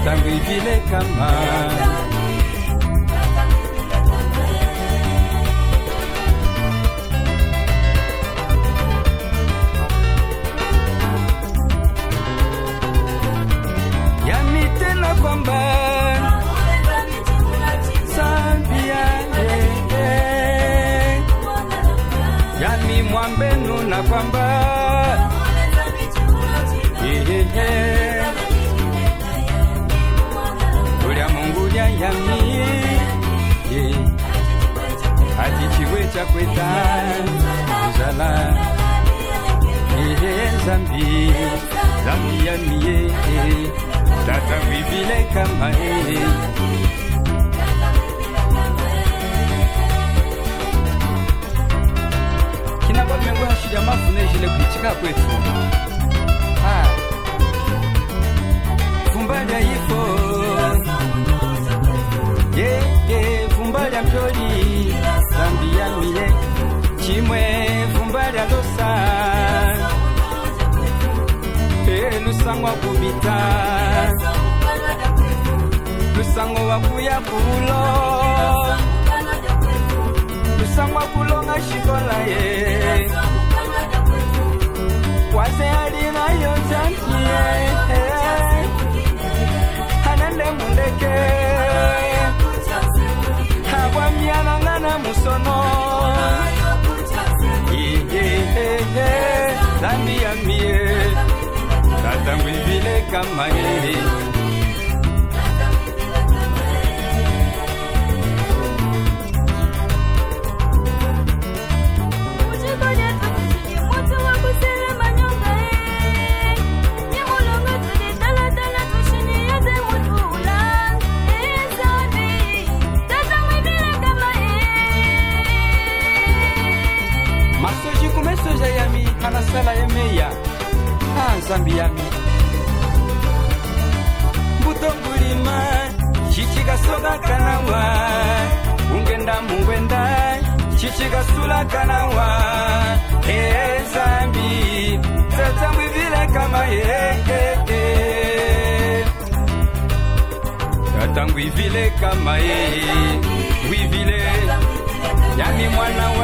tata vile kama yami tena kwamba Zambia yami mwambenu na kwamba Ulia Mungu ya yami hati chiwe cha kweta uzala Zambia miye tata vile kama kinabwa mengo hashija mafune jile kuchika kwetu Fumbalya ifo Fumbalya mjoli Zambia miye chimwe Fumbalya losa Lusangwa kubita Lusangwa wakuya kulo Lusangwa kulonga shikola ye Wase alina yonjankie Hanende mundeke Hawa miana ngana musono Zambia miye tata vile kama Masoji kumesoja yami hanasala yemeya Zambia mi Mbuto mbulima Chichika soga kanawa Ungenda mungwenda Chichika sula kanawa Zambi Tata mwivile kama Tata mwivile kama Wivile Yani mwana wa